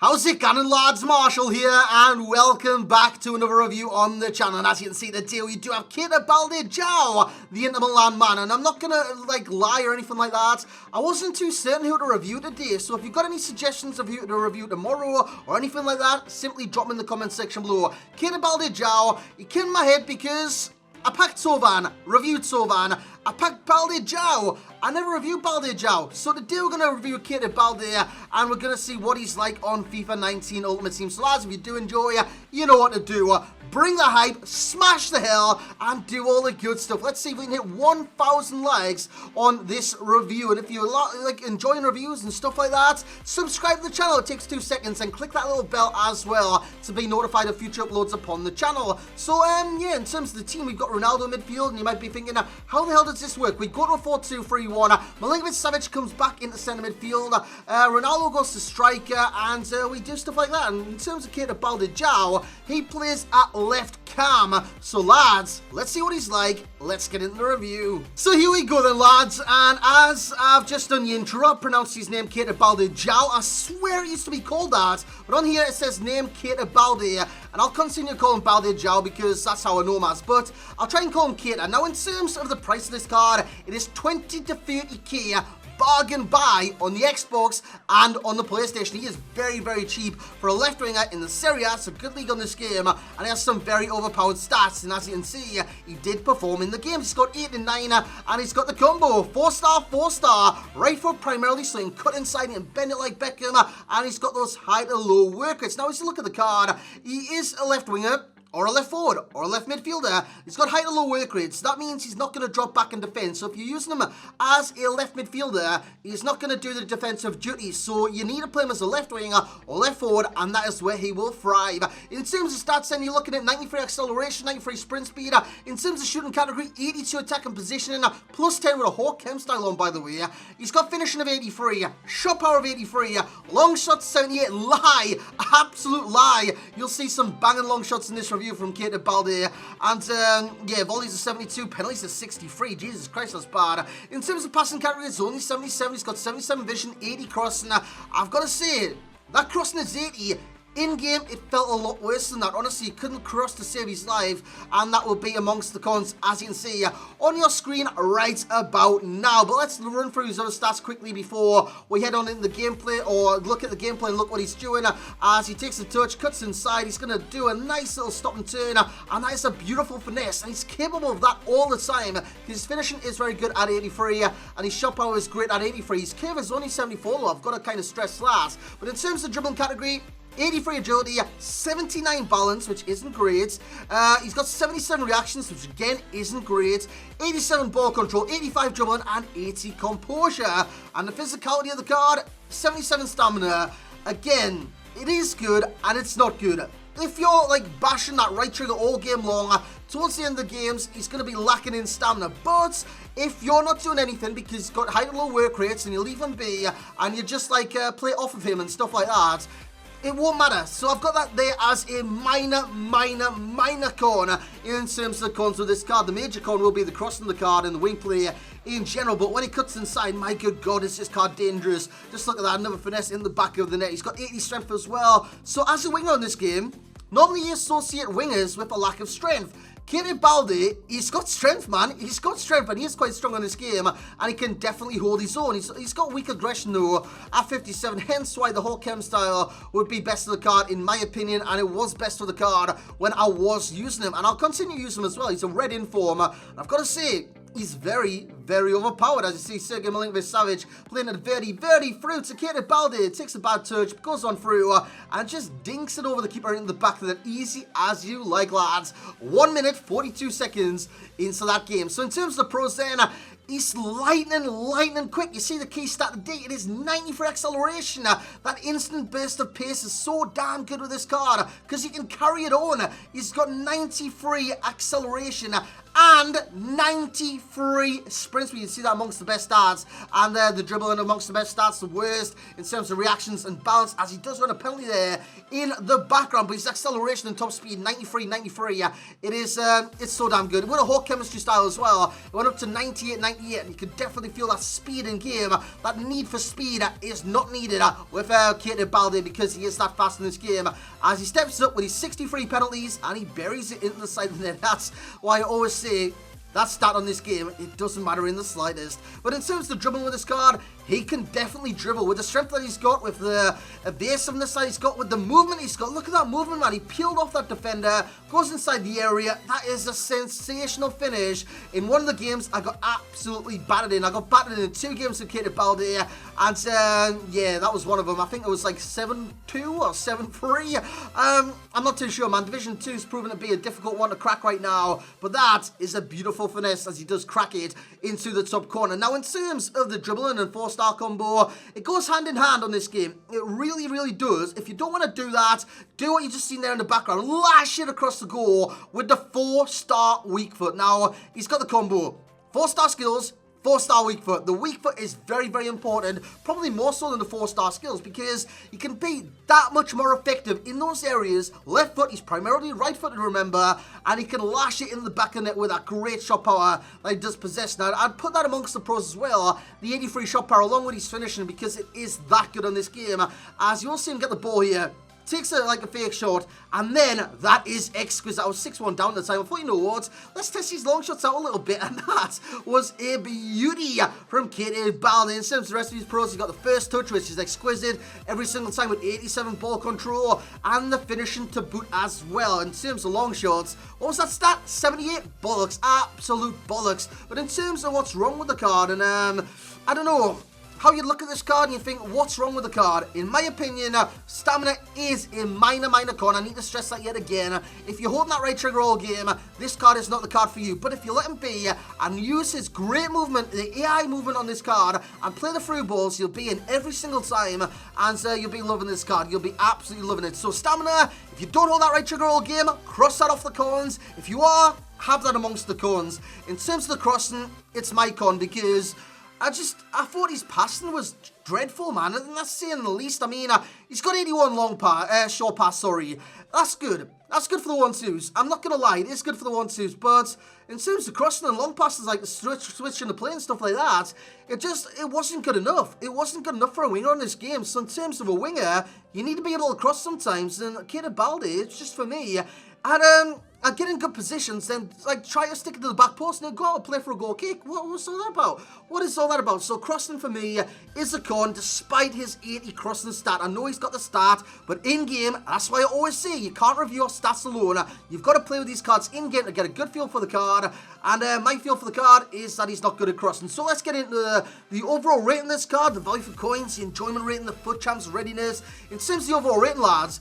How's it going, lads? Marshall here, and welcome back to another review on the channel. And as you can see today, we do have Keita Balde, the Inter Milan man, and I'm not gonna lie or anything like that. I wasn't too certain who to review today, so if you've got any suggestions of who to review tomorrow or anything like that, simply drop them in the comment section below. Keita Balde, he came in my head because I packed Thauvin, reviewed Thauvin. I packed Balde. I never reviewed Balde. So today we're going to review Keita Balde and we're going to see what he's like on FIFA 19 Ultimate Team. So lads, if you do enjoy, you know what to do. Bring the hype, smash the hell, and do all the good stuff. Let's see if we can hit 1,000 likes on this review. And if you like enjoying reviews and stuff like that, subscribe to the channel. It takes 2 seconds, and click that little bell as well to be notified of future uploads upon the channel. So yeah, in terms of the team, we've got Ronaldo midfield, and you might be thinking, how the hell does this work? We go to a 4-2-3-1. Milinkovic-Savic comes back into centre midfield. Ronaldo goes to striker, and we do stuff like that. And in terms of Keita Balde, he plays at left cam. So lads, let's see what he's like. Let's get into the review. So here we go then, lads, and as I've just done the intro, I pronounced his name Keita Balde. I swear it used to be called that, but on here it says name Keita Balde, and I'll continue to call him Balde because that's how I know him as, but I'll try and call him Keita. Now in terms of the price of this card, it is 20 to 30k bargain buy on the Xbox and on the PlayStation. He is very, very cheap for a left winger in the Serie A. It's a good league on this game, and he has some very overpowered stats. And as you can see, he did perform in the game. He's got 8 and 9, and he's got the combo 4-star, 4-star, right foot primarily, so he can cut inside and bend it like Beckham. And he's got those high to low work rates. Now, as you look at the card, he is a left winger, or a left forward, or a left midfielder. He's got high to low work rates. So that means he's not going to drop back in defence. So if you're using him as a left midfielder, he's not going to do the defensive duties. So you need to play him as a left winger or left forward, and that is where he will thrive. In terms of stats, then you're looking at 93 acceleration, 93 sprint speed. In terms of shooting category, 82 attack and positioning, plus 10 with a Hawk Chem style on, by the way. He's got finishing of 83, shot power of 83, long shots 78. Lie, absolute lie. You'll see some banging long shots in this review from Keita Balde, and yeah, volleys are 72, penalties are 63. Jesus Christ, that's bad. In terms of passing category, it's only 77. He's got 77 vision, 80 crossing. I've got to say, that crossing is 80. In-game, it felt a lot worse than that. Honestly, he couldn't cross to save his life, and that will be amongst the cons, as you can see on your screen right about now. But let's run through his other stats quickly before we head on into the gameplay, or look at the gameplay and look what he's doing. As he takes the touch, cuts inside, he's going to do a nice little stop and turn, and that is a beautiful finesse, and he's capable of that all the time. His finishing is very good at 83, and his shot power is great at 83. His curve is only 74, though. I've got to kind of stress that. But in terms of dribbling category, 83 agility, 79 balance, which isn't great. He's got 77 reactions, which again isn't great. 87 ball control, 85 dribbling, and 80 composure. And the physicality of the card, 77 stamina. Again, it is good and it's not good. If you're bashing that right trigger all game long, towards the end of the games, he's going to be lacking in stamina. But if you're not doing anything because he's got high to low work rates and you leave him be, and you just play off of him and stuff like that, it won't matter. So I've got that there as a minor con in terms of the cons of this card. The major con will be the crossing the card and the wing play in general, but when he cuts inside, my good God, is this card dangerous. Just look at that, another finesse in the back of the net. He's got 80 strength as well. So as a winger in this game, normally you associate wingers with a lack of strength. Keita Balde, he's got strength, man. He's got strength, and he is quite strong in this game, and he can definitely hold his own. He's got weak aggression, though, at 57, hence why the Hawk Chem style would be best for the card, in my opinion, and it was best for the card when I was using him, and I'll continue using him as well. He's a red informer, and I've got to say, he's very, very overpowered. As you see, Sergei Milinkovic-Savic playing it very, very through to Keita Balde. Takes a bad touch, goes on through, and just dinks it over the keeper into the back of the net. Easy as you like, lads. 1 minute, 42 seconds into that game. So in terms of the pros then, he's lightning quick. You see the key stat today, it is 94 acceleration. That instant burst of pace is so damn good with this card because he can carry it on. He's got 93 acceleration and 93 sprint sprints, we can see that amongst the best stats, and the dribbling amongst the best stats, the worst in terms of reactions and balance, as he does run a penalty there in the background, but his acceleration and top speed, 93. It's so damn good. With a Hawk chemistry style as well, it went up to 98, and you can definitely feel that speed in game. That need for speed is not needed with Keita Balde, because he is that fast in this game, as he steps up with his 63 penalties and he buries it into the side of the net. That's why I always say that stat on this game, it doesn't matter in the slightest. But in terms of dribbling with this card, he can definitely dribble with the strength that he's got, with the evasiveness that he's got, with the movement he's got. Look at that movement, man. He peeled off that defender, goes inside the area. That is a sensational finish. In one of the games, I got absolutely battered in. I got battered in 2 games with Keita Balde, and yeah, that was one of them. I think it was like 7-2 or 7-3. I'm not too sure, man. Division 2 is proven to be a difficult one to crack right now, but that is a beautiful finesse as he does crack it into the top corner. Now, in terms of the dribbling and 4-star combo, it goes hand in hand on this game. It really does. If you don't want to do that, do what you just seen there in the background. Lash it across the goal with the 4-star weak foot. Now, he's got the combo. 4-star skills, 4-star weak foot. The weak foot is very important, probably more so than the 4-star skills, because you can be that much more effective in those areas. Left foot, he's primarily right-footed, remember, and he can lash it in the back of the net with that great shot power that he does possess. Now, I'd put that amongst the pros as well, the 83 shot power, along with his finishing, because it is that good on this game. As you'll see him get the ball here, takes it like a fake shot, and then that is exquisite. I was 6-1 down at the time. I thought, you know what, let's test these long shots out a little bit, and that was a beauty from Keita Balde. In terms of the rest of his pros, he's got the first touch, which is exquisite every single time with 87 ball control, and the finishing to boot as well. In terms of long shots, what was that stat? 78? Bollocks, absolute bollocks. But in terms of what's wrong with the card, and I don't know how you look at this card and you think, what's wrong with the card? In my opinion, stamina is a minor con. I need to stress that yet again. If you're holding that right trigger all game, this card is not the card for you. But if you let him be and use his great movement, the AI movement on this card, and play the through balls, you'll be in every single time, and you'll be loving this card. You'll be absolutely loving it. So stamina, if you don't hold that right trigger all game, cross that off the cons. If you are, have that amongst the cons. In terms of the crossing, it's my con, because I thought his passing was dreadful, man, and that's saying the least. I mean, he's got 81 short pass, sorry. That's good. That's good for the 1-2s. I'm not going to lie, it is good for the 1-2s, but in terms of crossing and long passes, like the switching the play and stuff like that, it wasn't good enough. It wasn't good enough for a winger on this game. So in terms of a winger, you need to be able to cross sometimes, and Keita Balde, it's just for me, and get in good positions, then like try to stick it to the back post and then go out and play for a goal kick. What's all that about? What is all that about? So crossing for me is a con, despite his 80 crossing stat. I know he's got the stat, but in game, that's why I always say you can't review your stats alone. You've got to play with these cards in game to get a good feel for the card. And my feel for the card is that he's not good at crossing. So let's get into the overall rating of this card, the value for coins, the enjoyment rating, the foot champs readiness. In terms of the overall rating, lads,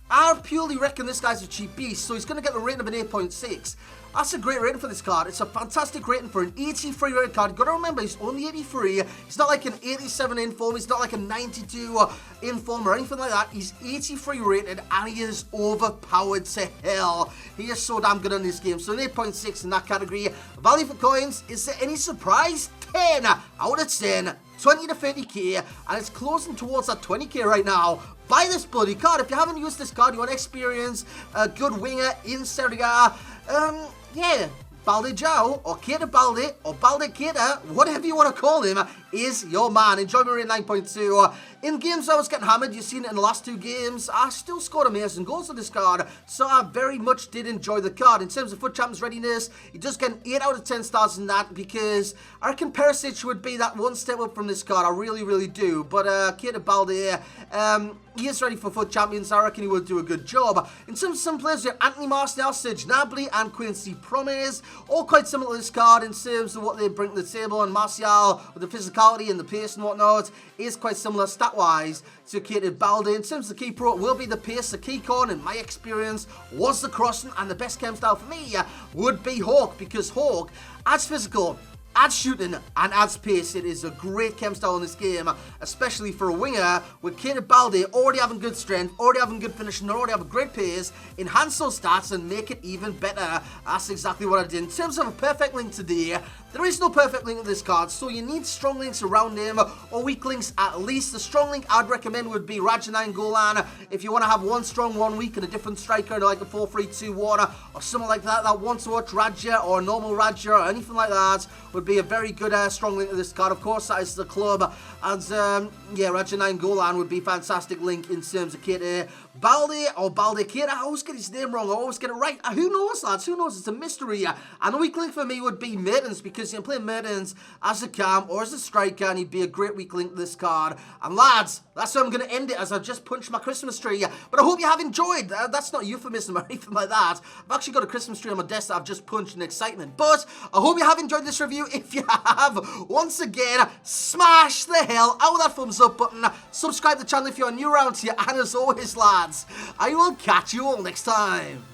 I purely reckon this guy's a cheap beast, so he's going to get the rating of an 8.6. That's a great rating for this card. It's a fantastic rating for an 83 rated card. You've got to remember, he's only 83. He's not like an 87 inform. He's not like a 92 inform or anything like that. He's 83 rated, and he is overpowered to hell. He is so damn good in this game. So an 8.6 in that category. Value for coins, is there any surprise? 10 out of 10. 20 to 30k, and it's closing towards that 20k right now. Buy this bloody card. If you haven't used this card, you want to experience a good winger in Serie A, yeah, Balde João, or Keita Balde, or Balde Keita, whatever you want to call him, is your man. Enjoyment rate 9.2. In games I was getting hammered, you've seen it in the last 2 games, I still scored amazing goals with this card, so I very much did enjoy the card. In terms of foot champs readiness, he does get an 8 out of 10 stars in that, because I reckon Perisic would be that one step up from this card. I really do. But Keita Balde, he is ready for foot champions. I reckon he will do a good job. In terms of some players, we have Anthony Martial, Serge Gnabry, and Quincy Promes, all quite similar to this card in terms of what they bring to the table. And Martial, with the physicality and the pace and whatnot, is quite similar stat-wise to Keita Balde. In terms of the key pro, it will be the pace. The key con, in my experience, was the crossing, and the best chem style for me would be Hawk, because Hawk adds physical, adds shooting, and adds pace. It is a great chem style in this game, especially for a winger, with Keita Balde already having good strength, already having good finishing, already having great pace. Enhance those stats and make it even better. That's exactly what I did. In terms of a perfect link today, there is no perfect link with this card, so you need strong links around him, or weak links at least. The strong link I'd recommend would be Raja Golan. If you want to have one strong, one weak, and a different striker, like a 4-3-2-1, or something like that, that wants to watch Raja, or a normal Raja, or anything like that, would be a very good strong link with this card. Of course, that is the club, and yeah, Raja Golan would be a fantastic link in terms of Keita Balde, or Balde Keita. I always get his name wrong, I always get it right. Who knows, lads? Who knows? It's a mystery. And a weak link for me would be Mertens, because you can play Mertens as a cam or as a striker, and he'd be a great weak link to this card. And lads, that's where I'm going to end it, as I've just punched my Christmas tree. But I hope you have enjoyed. That's not euphemism or anything like that. I've actually got a Christmas tree on my desk that I've just punched in excitement. But I hope you have enjoyed this review. If you have, once again, smash the hell out of that thumbs up button. Subscribe to the channel if you're new around here. And as always, lads, I will catch you all next time.